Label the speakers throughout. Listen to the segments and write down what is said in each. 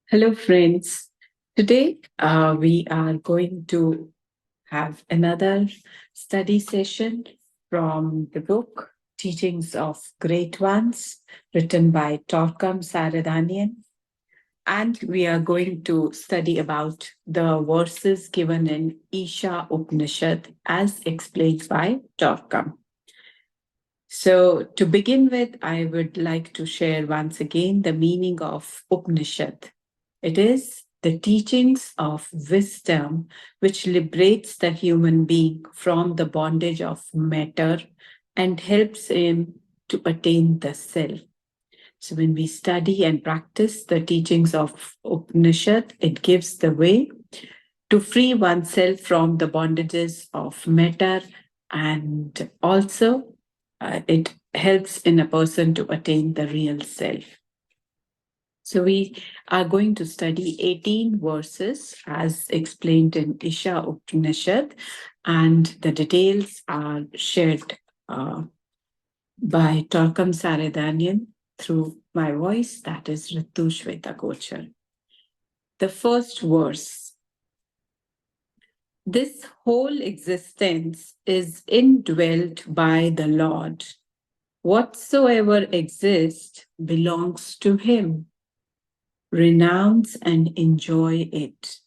Speaker 1: Hello, friends. Today we are going to have another study session from the book Teachings of Great Ones, written by Torkom Saraydarian. And we are going to study about the verses given in Isha Upanishad as explained by Torkom. So, to begin with, I would like to share once again the meaning of Upanishad. It is the teachings of wisdom which liberates the human being from the bondage of matter and helps him to attain the self. So, when we study and practice the teachings of Upanishad, it gives the way to free oneself from the bondages of matter, and also it helps in a person to attain the real self. So we are going to study 18 verses as explained in Isha Upanishad, and the details are shared by Torkom Saraydarian through my voice, that is Ritu Kochar. The first verse. This whole existence is indwelt by the Lord. Whatsoever exists belongs to Him. Renounce and enjoy it.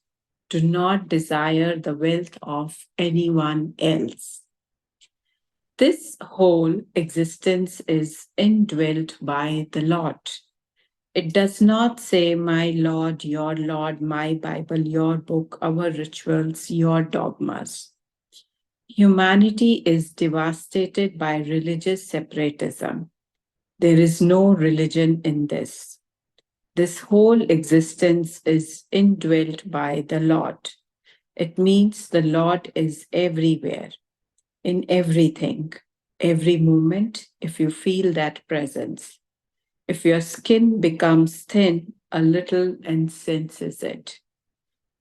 Speaker 1: Do not desire the wealth of anyone else. This whole existence is indwelt by the Lord. It does not say, my Lord, your Lord, my Bible, your book, our rituals, your dogmas. Humanity is devastated by religious separatism. There is no religion in this. This whole existence is indwelt by the Lord. It means the Lord is everywhere, in everything, every moment, if you feel that presence. If your skin becomes thin a little and senses it.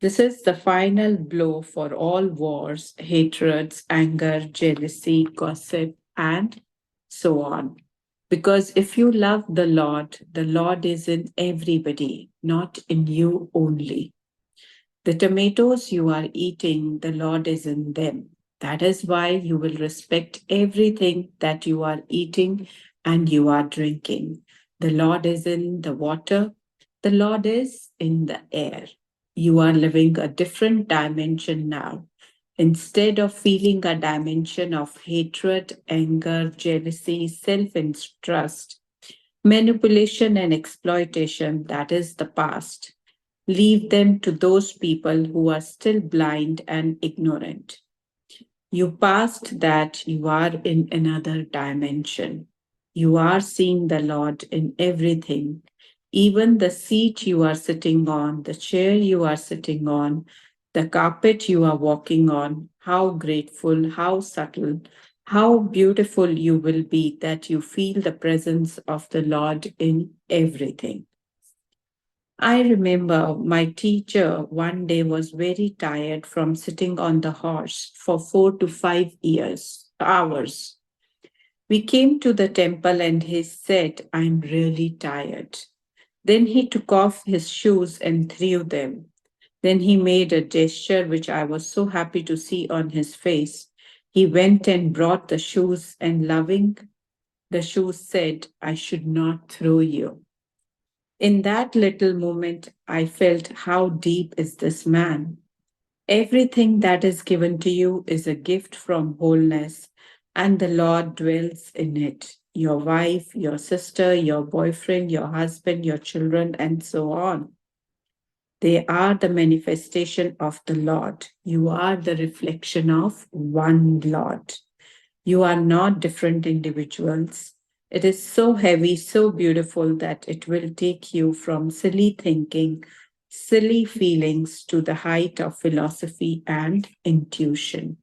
Speaker 1: This is the final blow for all wars, hatreds, anger, jealousy, gossip, and so on. Because if you love the Lord is in everybody, not in you only. The tomatoes you are eating, the Lord is in them. That is why you will respect everything that you are eating and you are drinking. The Lord is in the water, the Lord is in the air. You are living a different dimension now. Instead of feeling a dimension of hatred, anger, jealousy, self-interest, manipulation, and exploitation, that is the past. Leave them to those people who are still blind and ignorant. You passed that, you are in another dimension. You are seeing the Lord in everything. Even the seat you are sitting on, the chair you are sitting on, the carpet you are walking on, how grateful, how subtle, how beautiful you will be that you feel the presence of the Lord in everything. I remember my teacher one day was very tired from sitting on the horse for 4 to 5 hours. We came to the temple and he said, I'm really tired. Then he took off his shoes and threw them. Then he made a gesture which I was so happy to see on his face. He went and brought the shoes and loving the shoes said, I should not throw you. In that little moment, I felt how deep is this man. Everything that is given to you is a gift from wholeness, and the Lord dwells in it. Your wife, your sister, your boyfriend, your husband, your children, and so on. They are the manifestation of the Lord. You are the reflection of one Lord. You are not different individuals. It is so heavy, so beautiful that it will take you from silly thinking, silly feelings to the height of philosophy and intuition.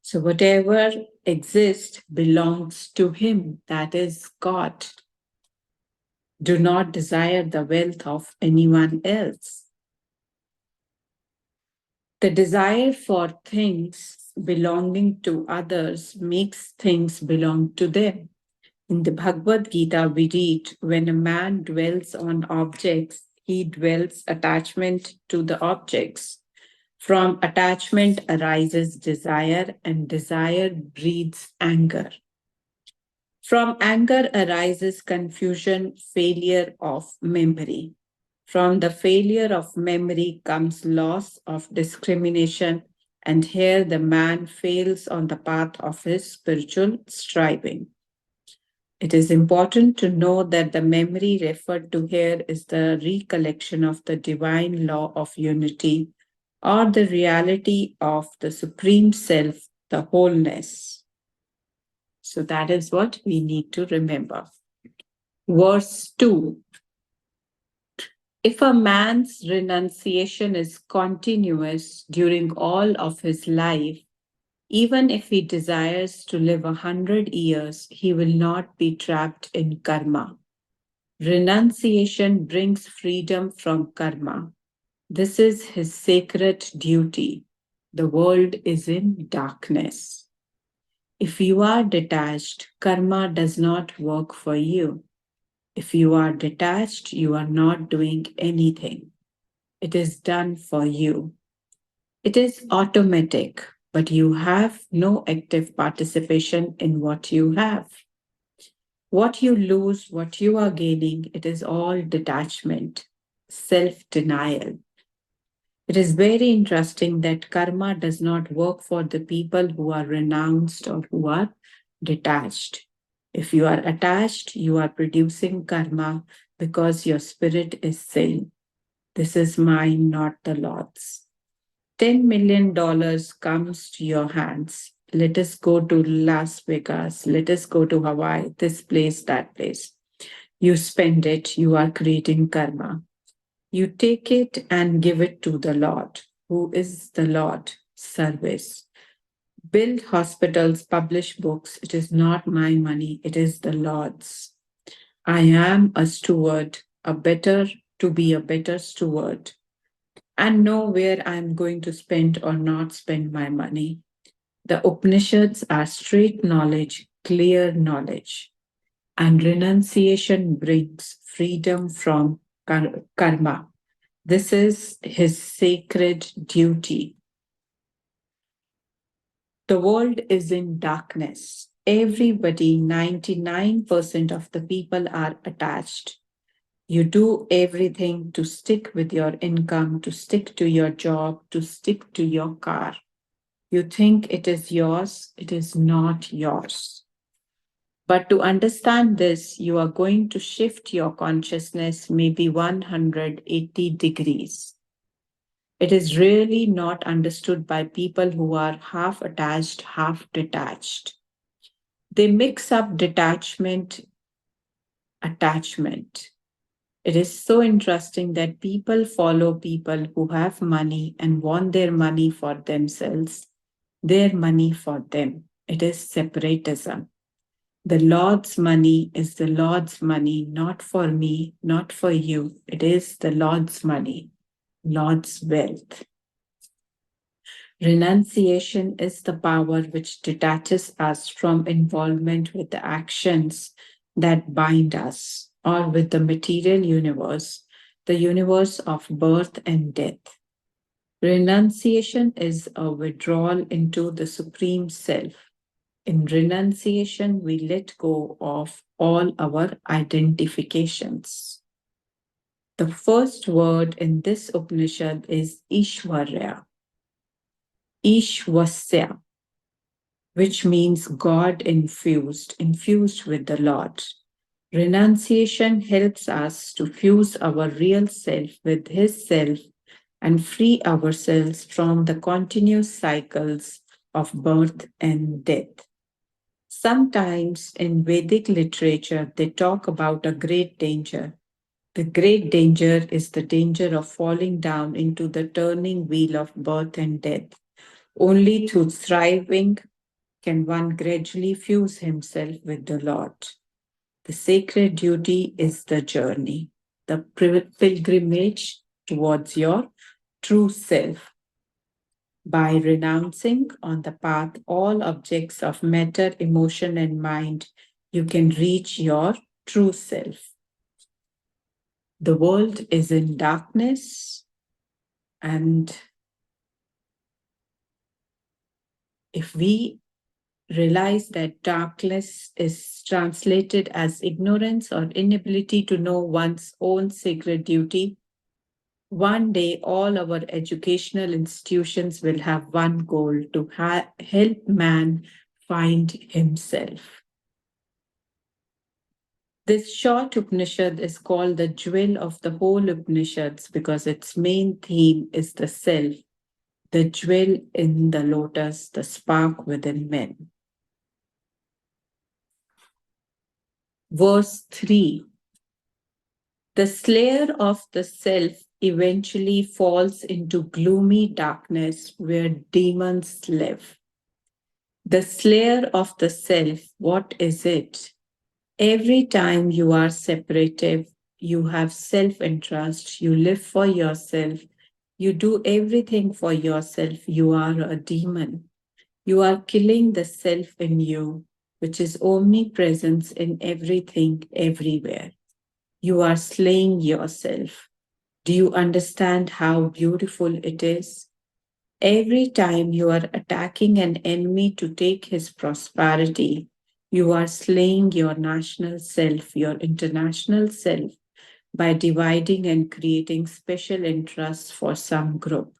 Speaker 1: So, whatever exists belongs to Him, that is God. Do not desire the wealth of anyone else. The desire for things belonging to others makes things belong to them. In the Bhagavad Gita, we read, when a man dwells on objects, he dwells attachment to the objects. From attachment arises desire, and desire breeds anger. From anger arises confusion, failure of memory. From the failure of memory comes loss of discrimination, and here the man fails on the path of his spiritual striving. It is important to know that the memory referred to here is the recollection of the divine law of unity or the reality of the Supreme Self, the wholeness. So that is what we need to remember. Verse 2. If a man's renunciation is continuous during all of his life, even if he desires to live 100 years, he will not be trapped in karma. Renunciation brings freedom from karma. This is his sacred duty. The world is in darkness. If you are detached, karma does not work for you. If you are detached, you are not doing anything. It is done for you. It is automatic, but you have no active participation in what you have. What you lose, what you are gaining, it is all detachment, self-denial. It is very interesting that karma does not work for the people who are renounced or who are detached. If you are attached, you are producing karma because your spirit is saying, this is mine, not the Lord's. $10 million comes to your hands. Let us go to Las Vegas. Let us go to Hawaii, this place, that place. You spend it, you are creating karma. You take it and give it to the Lord. Who is the Lord? Service. Build hospitals, publish books. It is not my money, it is the Lord's. I am a steward, to be a better steward, and know where I am going to spend or not spend my money. The Upanishads are straight knowledge, clear knowledge, and renunciation brings freedom from karma. This is his sacred duty. The world is in darkness. Everybody, 99% of the people are attached. You do everything to stick with your income, to stick to your job, to stick to your car. You think it is yours, it is not yours. But to understand this, you are going to shift your consciousness maybe 180 degrees. It is really not understood by people who are half attached, half detached. They mix up detachment, attachment. It is so interesting that people follow people who have money and want their money for themselves, their money for them. It is separatism. The Lord's money is the Lord's money, not for me, not for you. It is the Lord's money, Lord's wealth. Renunciation is the power which detaches us from involvement with the actions that bind us or with the material universe, the universe of birth and death. Renunciation is a withdrawal into the Supreme Self. In renunciation, we let go of all our identifications. The first word in this Upanishad is Ishwarya. Ishwasya, which means God infused with the Lord. Renunciation helps us to fuse our real self with His self and free ourselves from the continuous cycles of birth and death. Sometimes in Vedic literature, they talk about a great danger. The great danger is the danger of falling down into the turning wheel of birth and death. Only through striving can one gradually fuse himself with the Lord. The sacred duty is the journey, the pilgrimage towards your true self. By renouncing on the path all objects of matter, emotion, and mind, you can reach your true self. The world is in darkness, and if we realize that darkness is translated as ignorance or inability to know one's own sacred duty, one day all our educational institutions will have one goal: to help man find himself. This short Upanishad is called the jewel of the whole Upanishads because its main theme is the self, the jewel in the lotus, the spark within men. Verse 3. The slayer of the self eventually falls into gloomy darkness where demons live. The slayer of the self, what is it? Every time you are separative, you have self-interest, you live for yourself, you do everything for yourself, you are a demon. You are killing the self in you, which is omnipresence in everything, everywhere. You are slaying yourself. Do you understand how beautiful it is? Every time you are attacking an enemy to take his prosperity, you are slaying your national self, your international self, by dividing and creating special interests for some group.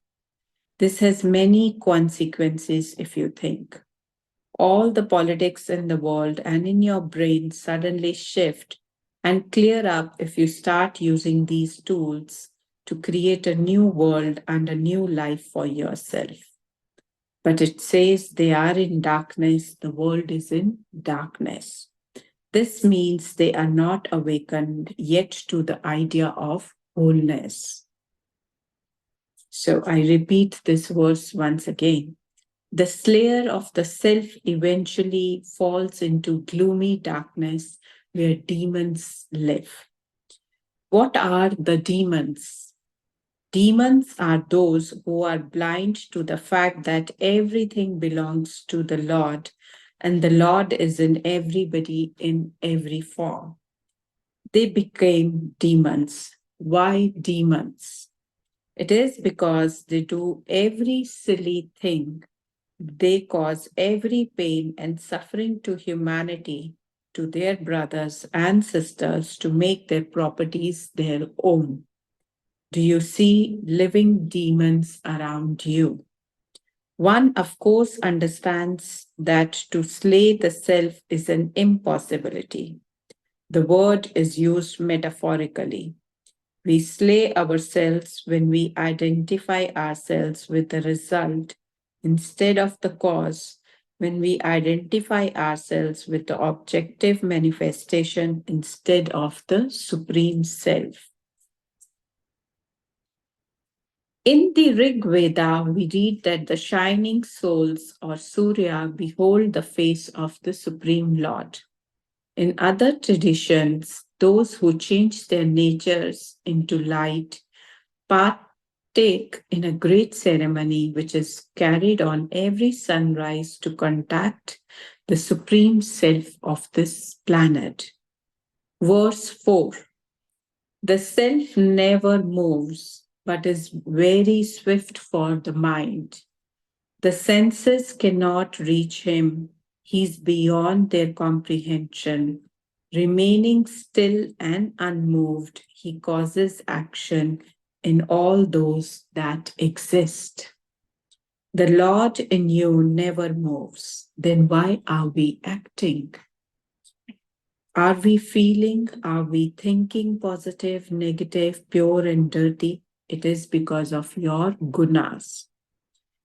Speaker 1: This has many consequences if you think. All the politics in the world and in your brain suddenly shift and clear up if you start using these tools to create a new world and a new life for yourself. But it says they are in darkness, the world is in darkness. This means they are not awakened yet to the idea of wholeness. So I repeat this verse once again. The slayer of the self eventually falls into gloomy darkness where demons live. What are the demons? Demons are those who are blind to the fact that everything belongs to the Lord, and the Lord is in everybody in every form. They became demons. Why demons? It is because they do every silly thing. They cause every pain and suffering to humanity, to their brothers and sisters, to make their properties their own. Do you see living demons around you? One, of course, understands that to slay the self is an impossibility. The word is used metaphorically. We slay ourselves when we identify ourselves with the result instead of the cause, when we identify ourselves with the objective manifestation instead of the supreme self. In the Rig Veda, we read that the shining souls or Surya behold the face of the Supreme Lord. In other traditions, those who change their natures into light partake in a great ceremony which is carried on every sunrise to contact the Supreme Self of this planet. Verse 4. The self never moves, but is very swift for the mind. The senses cannot reach him. He's beyond their comprehension. Remaining still and unmoved, he causes action in all those that exist. The Lord in you never moves. Then why are we acting? Are we feeling? Are we thinking positive, negative, pure, and dirty? It is because of your gunas.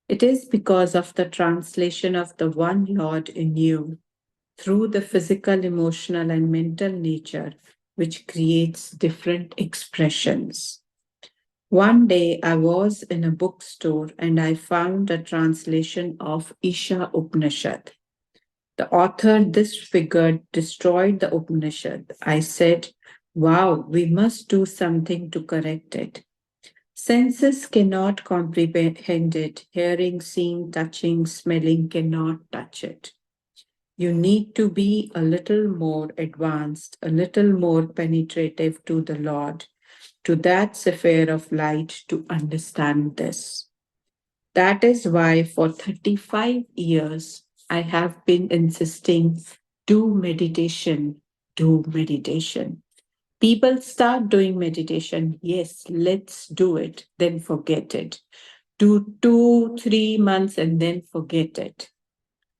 Speaker 1: It is because of the translation of the one Lord in you through the physical, emotional, and mental nature, which creates different expressions. One day I was in a bookstore and I found a translation of Isha Upanishad. The author disfigured, destroyed the Upanishad. I said, wow, we must do something to correct it. Senses cannot comprehend it. Hearing, seeing, touching, smelling cannot touch it. You need to be a little more advanced, a little more penetrative to the Lord, to that sphere of light to understand this. That is why for 35 years I have been insisting, do meditation, do meditation. People start doing meditation. Yes, let's do it, then forget it. Do 2, 3 months and then forget it.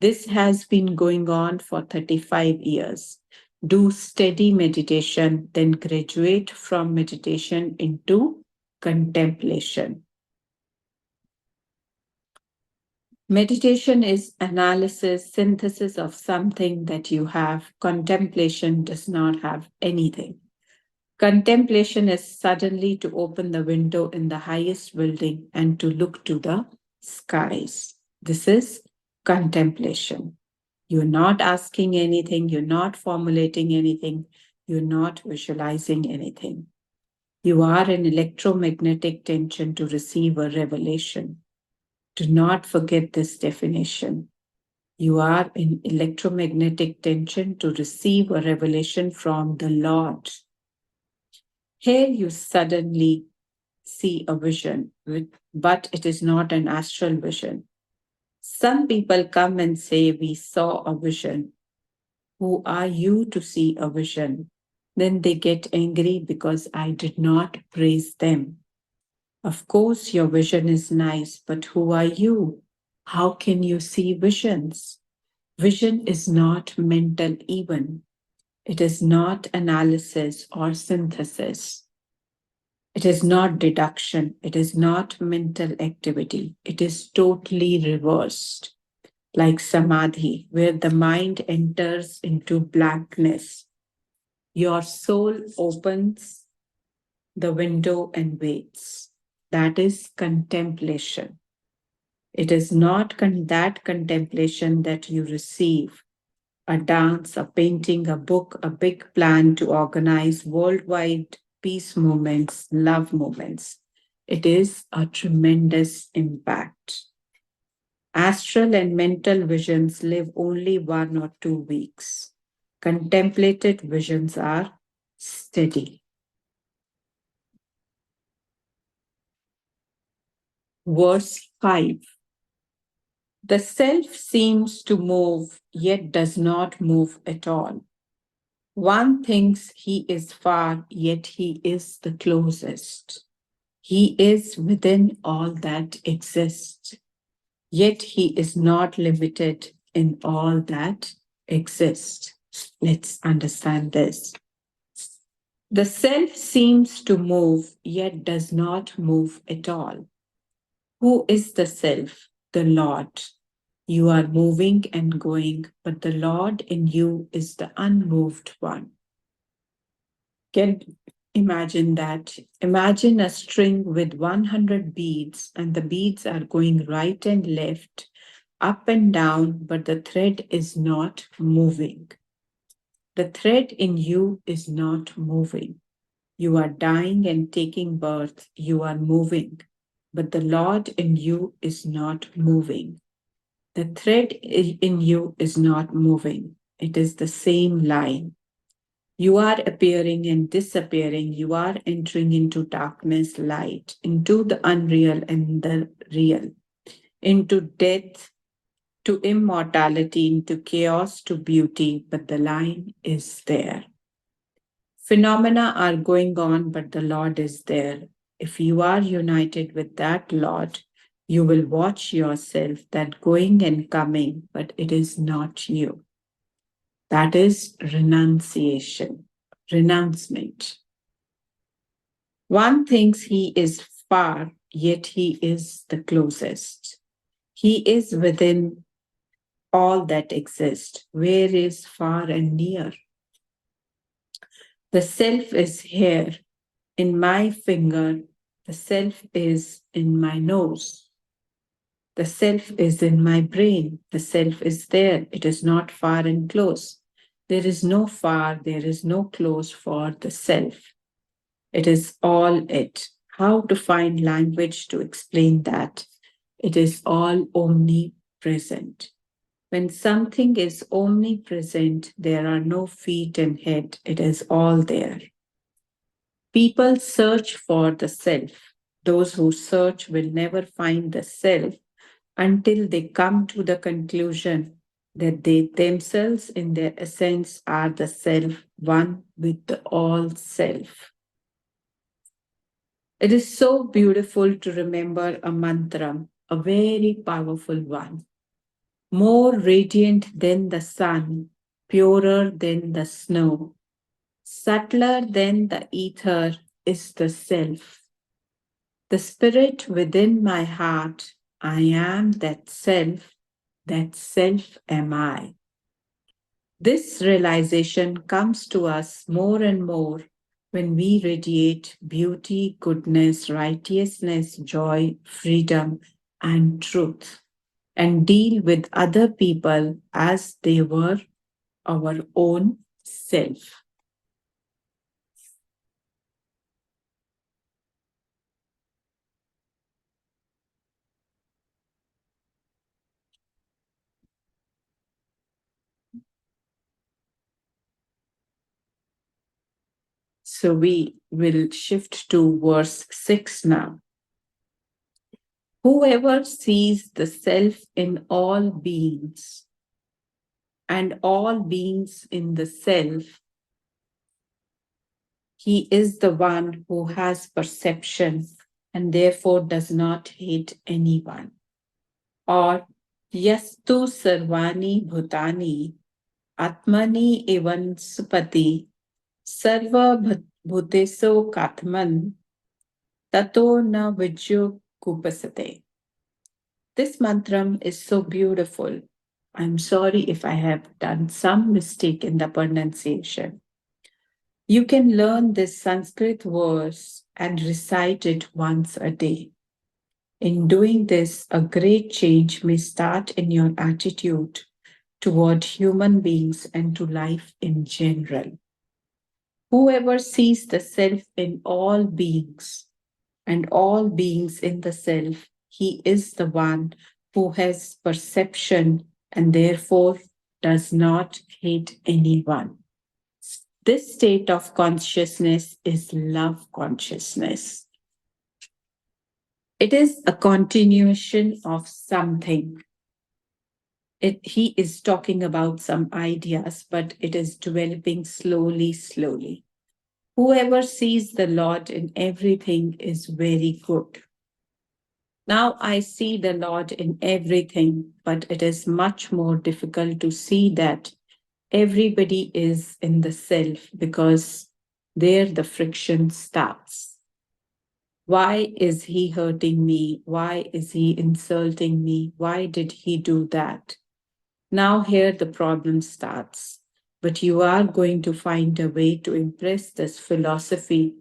Speaker 1: This has been going on for 35 years. Do steady meditation, then graduate from meditation into contemplation. Meditation is analysis, synthesis of something that you have. Contemplation does not have anything. Contemplation is suddenly to open the window in the highest building and to look to the skies. This is contemplation. You're not asking anything, you're not formulating anything, you're not visualizing anything. You are in electromagnetic tension to receive a revelation. Do not forget this definition. You are in electromagnetic tension to receive a revelation from the Lord. Here you suddenly see a vision, but it is not an astral vision. Some people come and say, we saw a vision. Who are you to see a vision? Then they get angry because I did not praise them. Of course, your vision is nice, but who are you? How can you see visions? Vision is not mental even. It is not analysis or synthesis. It is not deduction. It is not mental activity. It is totally reversed, like samadhi, where the mind enters into blankness. Your soul opens the window and waits. That is contemplation. It is not that contemplation that you receive a dance, a painting, a book, a big plan to organize worldwide peace movements, love movements. It is a tremendous impact. Astral and mental visions live only 1 or 2 weeks. Contemplated visions are steady. Verse 5. The self seems to move, yet does not move at all. One thinks he is far, yet he is the closest. He is within all that exists, yet he is not limited in all that exists. Let's understand this. The self seems to move, yet does not move at all. Who is the self? The Lord. You are moving and going, but the Lord in you is the unmoved one. Can imagine that. Imagine a string with 100 beads, and the beads are going right and left, up and down, but the thread is not moving. The thread in you is not moving. You are dying and taking birth. You are moving, but the Lord in you is not moving. The thread in you is not moving. It is the same line. You are appearing and disappearing. You are entering into darkness, light, into the unreal and the real, into death, to immortality, into chaos, to beauty, but the line is there. Phenomena are going on, but the Lord is there. If you are united with that Lord, you will watch yourself that going and coming, but it is not you. That is renunciation, renouncement. One thinks he is far, yet he is the closest. He is within all that exists. Where is far and near? The self is here in my finger. The self is in my nose. The self is in my brain. The self is there. It is not far and close. There is no far, there is no close for the self. It is all it. How to find language to explain that? It is all omnipresent. When something is omnipresent, there are no feet and head, it is all there. People search for the self. Those who search will never find the self until they come to the conclusion that they themselves, in their essence, are the self, one with the all self. It is so beautiful to remember a mantra, a very powerful one, more radiant than the sun, purer than the snow, subtler than the ether is the self. The spirit within my heart, I am that self am I. This realization comes to us more and more when we radiate beauty, goodness, righteousness, joy, freedom, and truth, and deal with other people as they were our own self. So we will shift to verse 6 now. Whoever sees the self in all beings and all beings in the self, he is the one who has perception and therefore does not hate anyone. Or yastu sarvani bhutani atmani evan supati sarva bhuteso katman tato na vijyo kupasate. This mantram is so beautiful. I'm sorry if I have done some mistake in the pronunciation. You can learn this Sanskrit verse and recite it once a day. In doing this, a great change may start in your attitude toward human beings and to life in general. Whoever sees the self in all beings and all beings in the self, he is the one who has perception and therefore does not hate anyone. This state of consciousness is love consciousness. It is a continuation of something. He is talking about some ideas, but it is developing slowly, slowly. Whoever sees the Lord in everything is very good. Now I see the Lord in everything, but it is much more difficult to see that everybody is in the self because there the friction starts. Why is he hurting me? Why is he insulting me? Why did he do that? Now, here the problem starts. But you are going to find a way to impress this philosophy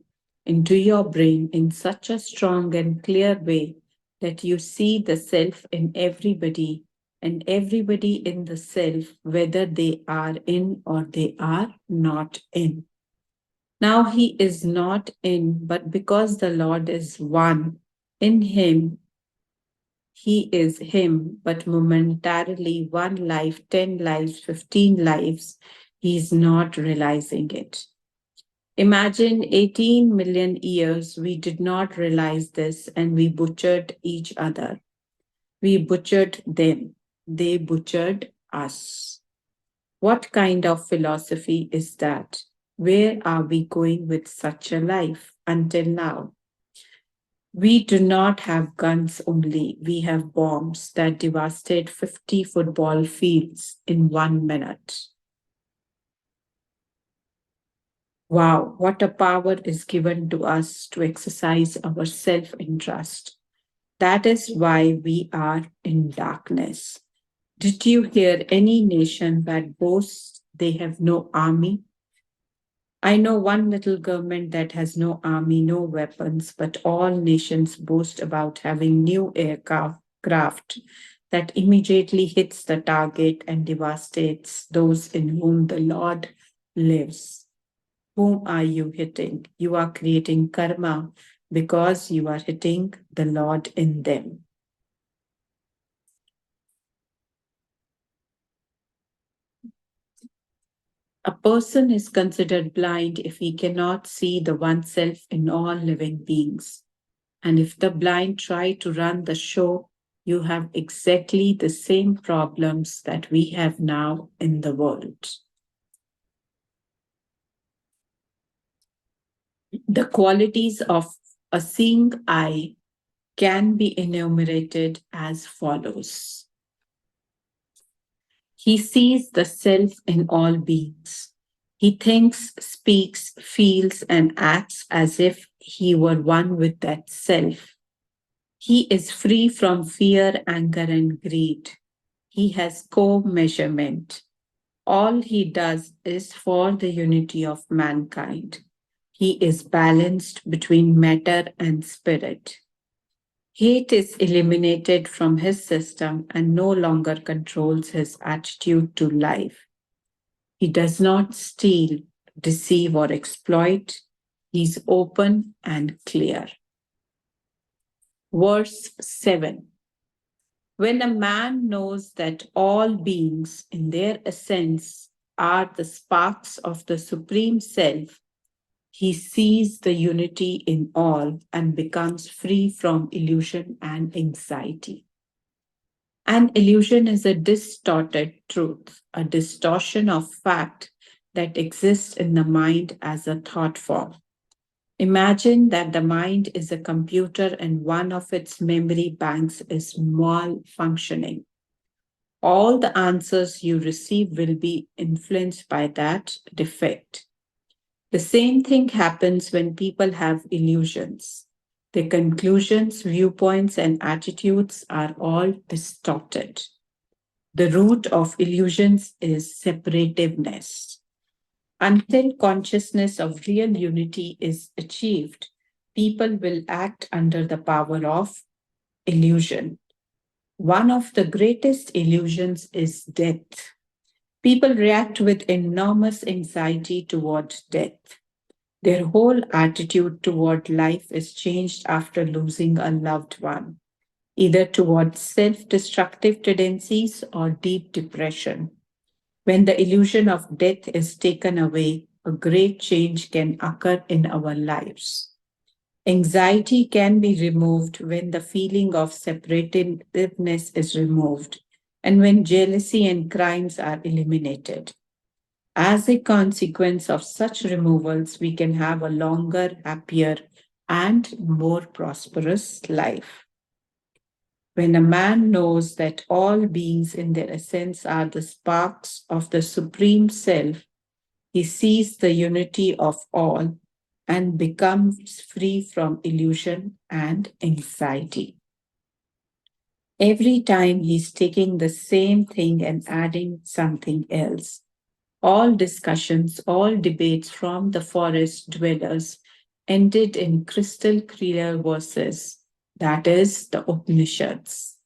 Speaker 1: into your brain in such a strong and clear way that you see the self in everybody and everybody in the self, whether they are in or they are not in. Now he is not in, but because the Lord is one, in him, he is him, but momentarily, one life, 10 lives, 15 lives, he is not realizing it. Imagine 18 million years, we did not realize this and we butchered each other. We butchered them. They butchered us. What kind of philosophy is that? Where are we going with such a life until now? We do not have guns only, we have bombs that devastate 50 football fields in 1 minute. Wow, what a power is given to us to exercise our self interest. That is why we are in darkness. Did you hear any nation that boasts they have no army? I know one little government that has no army, no weapons, but all nations boast about having new aircraft that immediately hits the target and devastates those in whom the Lord lives. Whom are you hitting? You are creating karma because you are hitting the Lord in them. A person is considered blind if he cannot see the oneself in all living beings. And if the blind try to run the show, you have exactly the same problems that we have now in the world. The qualities of a seeing eye can be enumerated as follows. He sees the self in all beings. He thinks, speaks, feels, and acts as if he were one with that self. He is free from fear, anger, and greed. He has co-measurement. All he does is for the unity of mankind. He is balanced between matter and spirit. Hate is eliminated from his system and no longer controls his attitude to life. He does not steal, deceive, or exploit. He's open and clear. Verse 7. When a man knows that all beings in their essence are the sparks of the Supreme Self, he sees the unity in all and becomes free from illusion and anxiety. An illusion is a distorted truth, a distortion of fact that exists in the mind as a thought form. Imagine that the mind is a computer and one of its memory banks is malfunctioning. All the answers you receive will be influenced by that defect. The same thing happens when people have illusions. Their conclusions, viewpoints, and attitudes are all distorted. The root of illusions is separativeness. Until consciousness of real unity is achieved, people will act under the power of illusion. One of the greatest illusions is death. People react with enormous anxiety toward death. Their whole attitude toward life is changed after losing a loved one, either toward self destructive tendencies or deep depression. When the illusion of death is taken away, a great change can occur in our lives. Anxiety can be removed when the feeling of separativeness is removed and when jealousy and crimes are eliminated. As a consequence of such removals, we can have a longer, happier, and more prosperous life. When a man knows that all beings in their essence are the sparks of the Supreme Self, he sees the unity of all and becomes free from illusion and anxiety. Every time he's taking the same thing and adding something else. All discussions, all debates from the forest dwellers ended in crystal clear verses, that is, the Upanishads.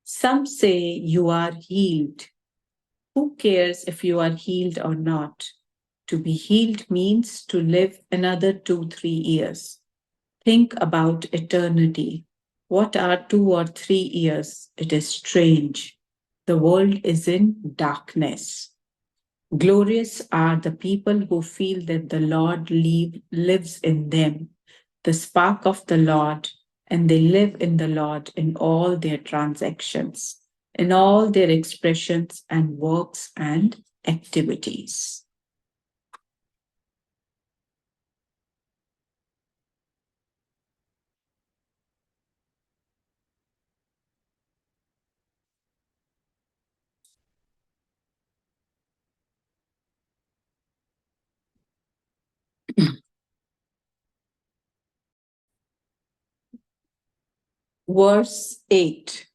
Speaker 1: Some say you are healed. Who cares if you are healed or not? To be healed means to live another 2-3 years. Think about eternity. What are 2 or 3 years? It is strange. The world is in darkness. Glorious are the people who feel that the Lord lives in them, the spark of the Lord, and they live in the Lord in all their transactions, in all their expressions and works and activities. Verse 8.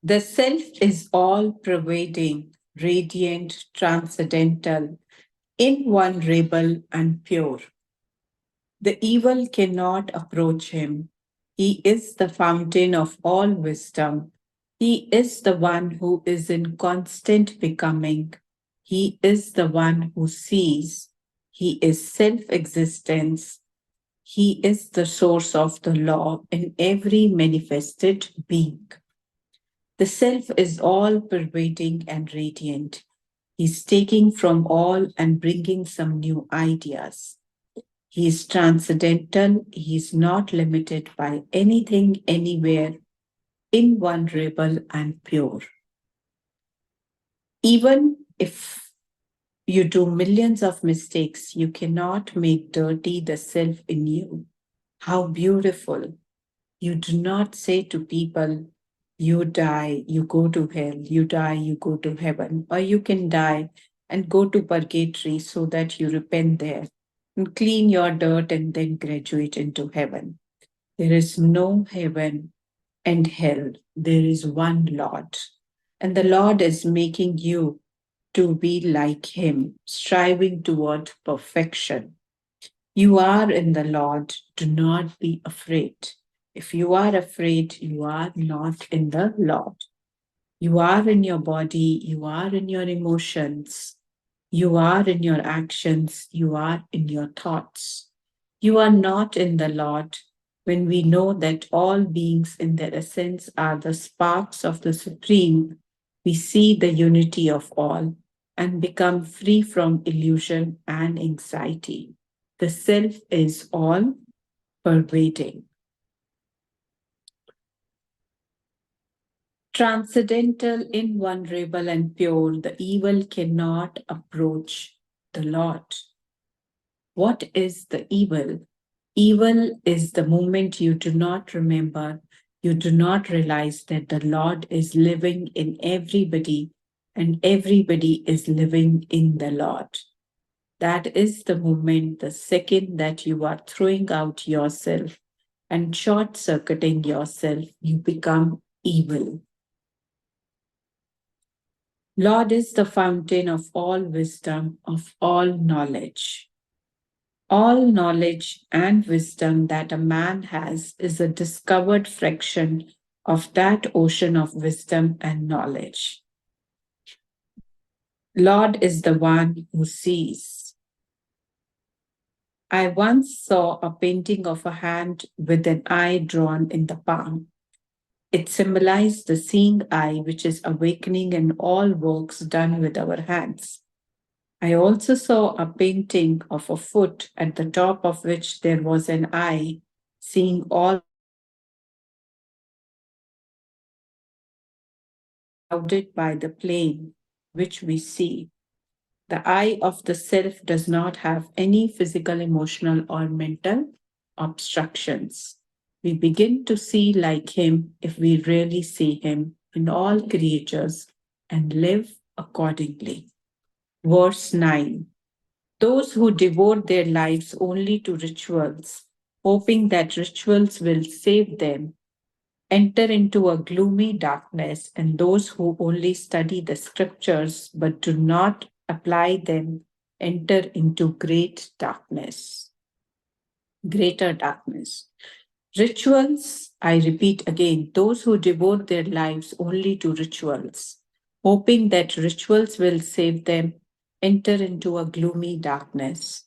Speaker 1: The self is all pervading, radiant, transcendental, invulnerable, and pure. The evil cannot approach him. He is the fountain of all wisdom. He is the one who is in constant becoming. He is the one who sees. He is self existence. He is the source of the law in every manifested being. The self is all pervading and radiant. He's taking from all and bringing some new ideas. He is transcendental. He is not limited by anything, anywhere, invulnerable and pure. Even if you do millions of mistakes, you cannot make dirty the self in you. How beautiful. You do not say to people, you die, you go to hell, you die, you go to heaven, or you can die and go to purgatory so that you repent there and clean your dirt and then graduate into heaven. There is no heaven and hell. There is one Lord. And the Lord is making you to be like Him, striving toward perfection. You are in the Lord. Do not be afraid. If you are afraid, you are not in the Lord. You are in your body, you are in your emotions, you are in your actions, you are in your thoughts. You are not in the Lord when we know that all beings in their essence are the sparks of the Supreme. We see the unity of all and become free from illusion and anxiety. The self is all pervading. Transcendental, invulnerable, and pure, the evil cannot approach the Lord. What is the evil? Evil is the moment you do not remember, you do not realize that the Lord is living in everybody and everybody is living in the Lord. That is the moment, the second that you are throwing out yourself and short circuiting yourself, you become evil. Lord is the fountain of all wisdom, of all knowledge. All knowledge and wisdom that a man has is a discovered fraction of that ocean of wisdom and knowledge. Lord is the one who sees. I once saw a painting of a hand with an eye drawn in the palm. It symbolized the seeing eye, which is awakening in all works done with our hands. I also saw a painting of a foot at the top of which there was an eye, seeing all clouded by the plane which we see. The eye of the self does not have any physical, emotional, or mental obstructions. We begin to see like Him if we really see Him in all creatures and live accordingly. Verse 9. Those who devote their lives only to rituals, hoping that rituals will save them, enter into a gloomy darkness, and those who only study the scriptures but do not apply them enter into greater darkness. Rituals, I repeat again, those who devote their lives only to rituals, hoping that rituals will save them, enter into a gloomy darkness.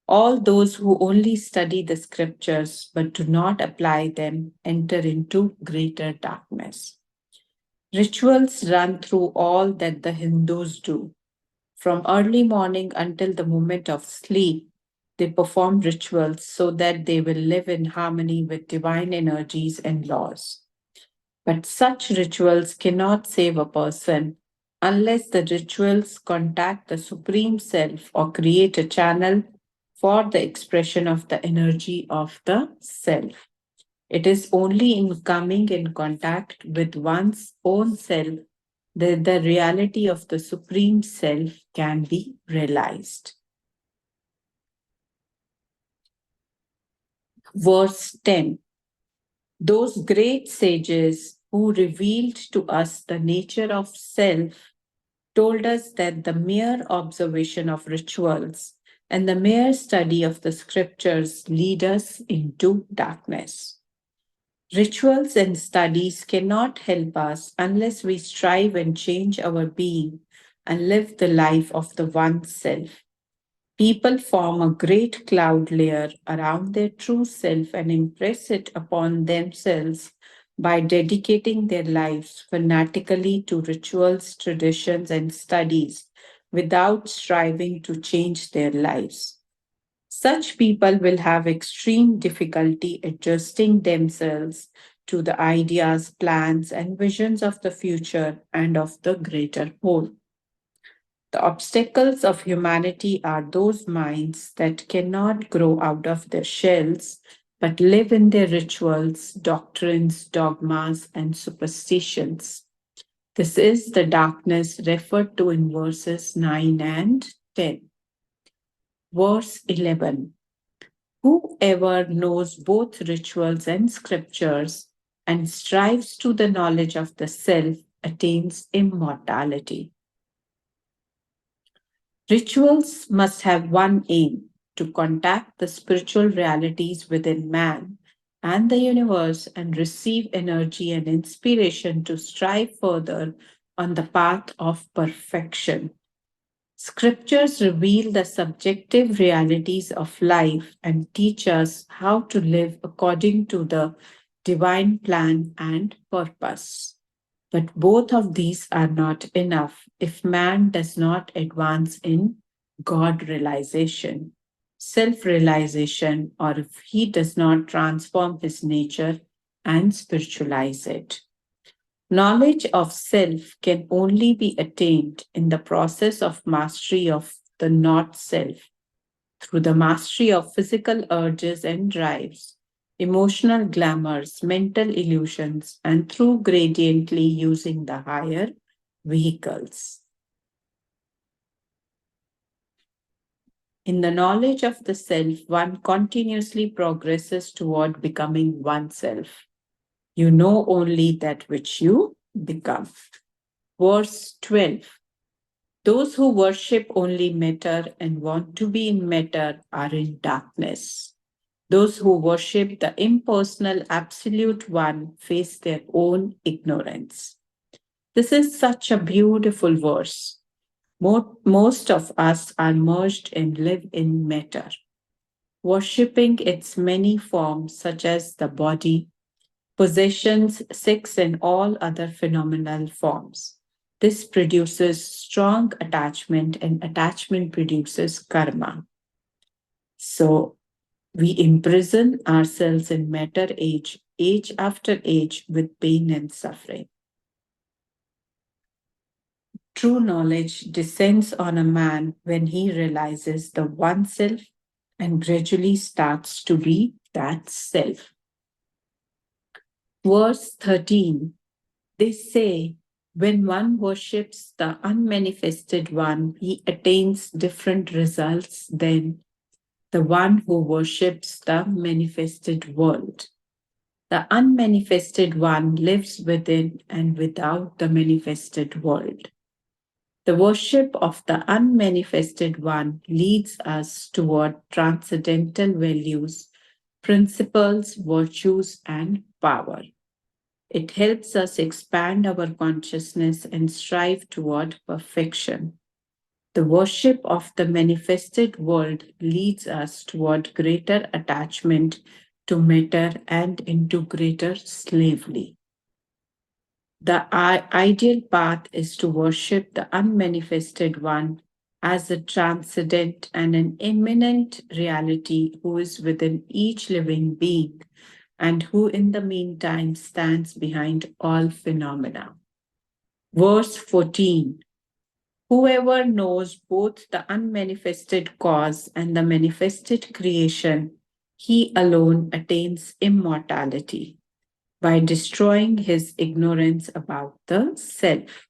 Speaker 1: All those who only study the scriptures but do not apply them enter into greater darkness. Rituals run through all that the Hindus do. From early morning until the moment of sleep, they perform rituals so that they will live in harmony with divine energies and laws. But such rituals cannot save a person unless the rituals contact the Supreme Self or create a channel for the expression of the energy of the Self. It is only in coming in contact with one's own self that the reality of the Supreme Self can be realized. Verse 10. Those great sages who revealed to us the nature of self told us that the mere observation of rituals and the mere study of the scriptures lead us into darkness. Rituals and studies cannot help us unless we strive and change our being and live the life of the one self. People form a great cloud layer around their true self and impress it upon themselves by dedicating their lives fanatically to rituals, traditions, and studies without striving to change their lives. Such people will have extreme difficulty adjusting themselves to the ideas, plans, and visions of the future and of the greater whole. The obstacles of humanity are those minds that cannot grow out of their shells but live in their rituals, doctrines, dogmas, and superstitions. This is the darkness referred to in verses 9 and 10. Verse 11. Whoever knows both rituals and scriptures and strives to the knowledge of the self attains immortality. Rituals must have one aim to contact the spiritual realities within man and the universe and receive energy and inspiration to strive further on the path of perfection. Scriptures reveal the subjective realities of life and teach us how to live according to the divine plan and purpose. But both of these are not enough if man does not advance in God realization, self realization, or if he does not transform his nature and spiritualize it. Knowledge of self can only be attained in the process of mastery of the not self, through the mastery of physical urges and drives, emotional glamours, mental illusions, and through gradiently using the higher vehicles. In the knowledge of the self, one continuously progresses toward becoming oneself. You know only that which you become. Verse 12. Those who worship only matter and want to be in matter are in darkness. Those who worship the impersonal Absolute One face their own ignorance. This is such a beautiful verse. Most of us are merged and live in matter, worshipping its many forms, such as the body, possessions, sex, and all other phenomenal forms. This produces strong attachment, and attachment produces karma. So, we imprison ourselves in matter age after age, with pain and suffering. True knowledge descends on a man when he realizes the one self and gradually starts to be that self. Verse 13. They say, when one worships the unmanifested one, he attains different results than the one who worships the manifested world. The unmanifested one lives within and without the manifested world. The worship of the unmanifested one leads us toward transcendental values, principles, virtues, and power. It helps us expand our consciousness and strive toward perfection. The worship of the manifested world leads us toward greater attachment to matter and into greater slavery. The ideal path is to worship the unmanifested one as a transcendent and an immanent reality who is within each living being and who in the meantime stands behind all phenomena. Verse 14. Whoever knows both the unmanifested cause and the manifested creation, he alone attains immortality by destroying his ignorance about the self.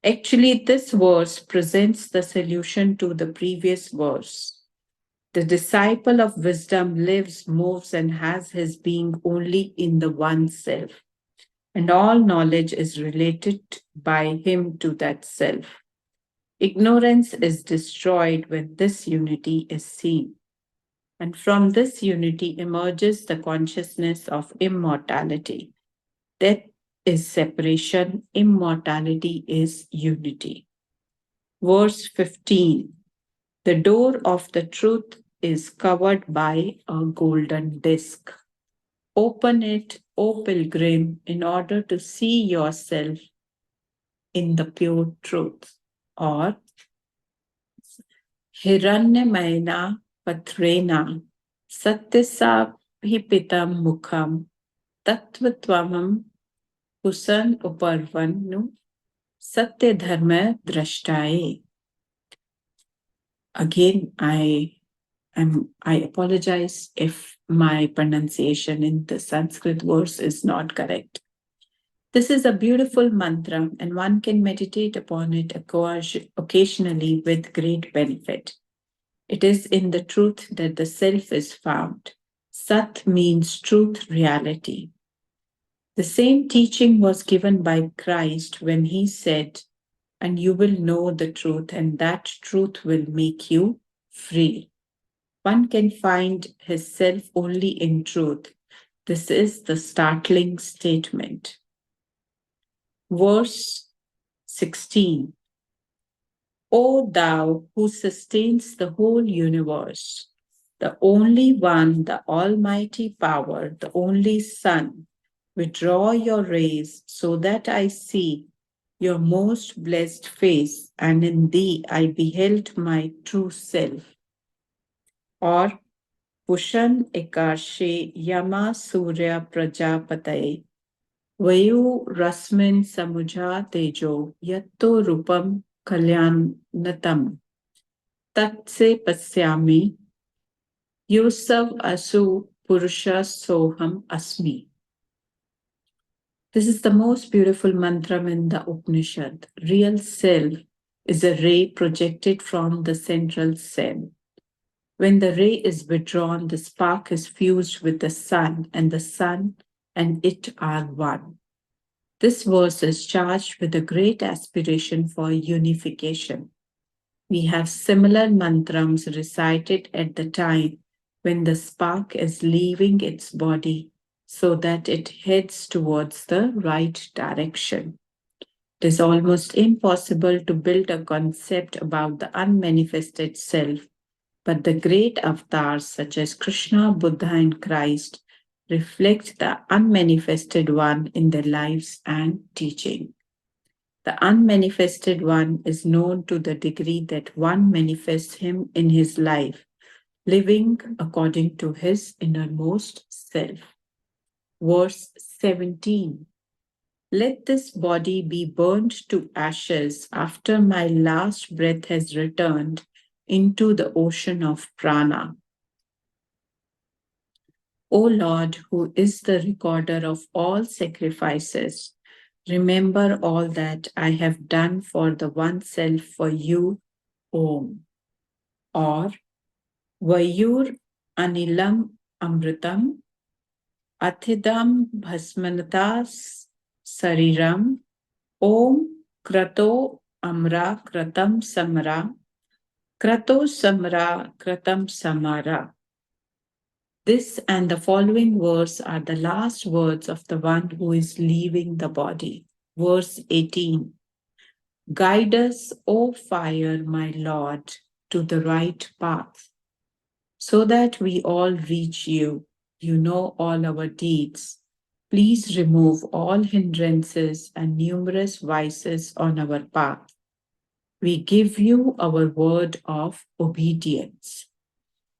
Speaker 1: Actually, this verse presents the solution to the previous verse. The disciple of wisdom lives, moves, and has his being only in the one self, and all knowledge is related by him to that self. Ignorance is destroyed when this unity is seen, and from this unity emerges the consciousness of immortality. Death is separation, immortality is unity. Verse 15. The door of the truth is covered by a golden disc. Open it, O pilgrim, in order to see yourself in the pure truth. Or Hiranyamayana patrena satyasabhipitam mukham tattvatvamam pusan uparvannu satya dharma drashtaye. Again, I apologize if my pronunciation in the Sanskrit verse is not correct. This is a beautiful mantra, and one can meditate upon it occasionally with great benefit. It is in the truth that the self is found. Sat means truth, reality. The same teaching was given by Christ when he said, "And you will know the truth, and that truth will make you free." One can find his self only in truth. This is the startling statement. Verse 16. O thou who sustains the whole universe, the only one, the almighty power, the only Son, withdraw your rays so that I see your most blessed face, and in thee I beheld my true self. Or Pushan Ekarshe Yama Surya Prajapataye Vayu Rasmin Samuja Tejo Yatto Rupam Kalyanatam Tatse Pasyami Yusav Asu Purusha Soham Asmi. This is the most beautiful mantra in the Upanishad. Real self is a ray projected from the central cell. When the ray is withdrawn, the spark is fused with the sun, and the sun and it are one. This verse is charged with a great aspiration for unification. We have similar mantrams recited at the time when the spark is leaving its body so that it heads towards the right direction. It is almost impossible to build a concept about the unmanifested self, but the great avatars such as Krishna, Buddha, and Christ reflect the unmanifested one in their lives and teaching. The unmanifested one is known to the degree that one manifests him in his life, living according to his innermost self. Verse 17. Let this body be burned to ashes after my last breath has returned into the ocean of prana. O Lord, who is the recorder of all sacrifices, remember all that I have done for the one self for you, Om. Or Vayur Anilam Amritam Athidam Bhasmanatas Sariram Om Krato Amra Kratam Samara Krato Samra Kratam Samara. This and the following verse are the last words of the one who is leaving the body. Verse 18. Guide us, O fire, my Lord, to the right path, so that we all reach you. You know all our deeds. Please remove all hindrances and numerous vices on our path. We give you our word of obedience.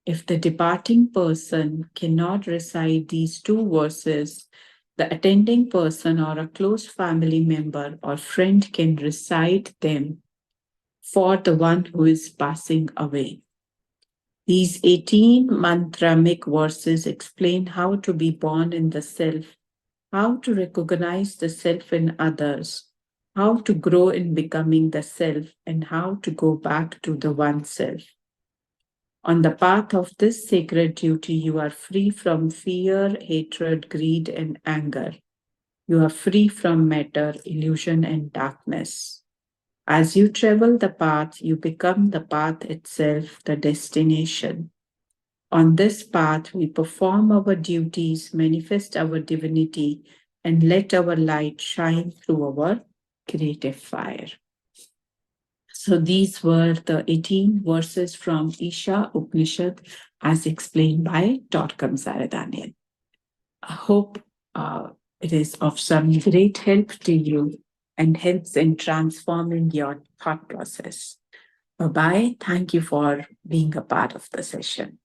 Speaker 1: If the departing person cannot recite these two verses, the attending person or a close family member or friend can recite them for the one who is passing away. These 18 mantramic verses explain how to be born in the self, how to recognize the self in others, how to grow in becoming the self, and how to go back to the one self. On the path of this sacred duty, you are free from fear, hatred, greed, and anger. You are free from matter, illusion, and darkness. As you travel the path, you become the path itself, the destination. On this path, we perform our duties, manifest our divinity, and let our light shine through our creative fire. So these were the 18 verses from Isha Upanishad as explained by Torkom Saraydarian. I hope it is of some great help to you and helps in transforming your thought process. Bye bye. Thank you for being a part of the session.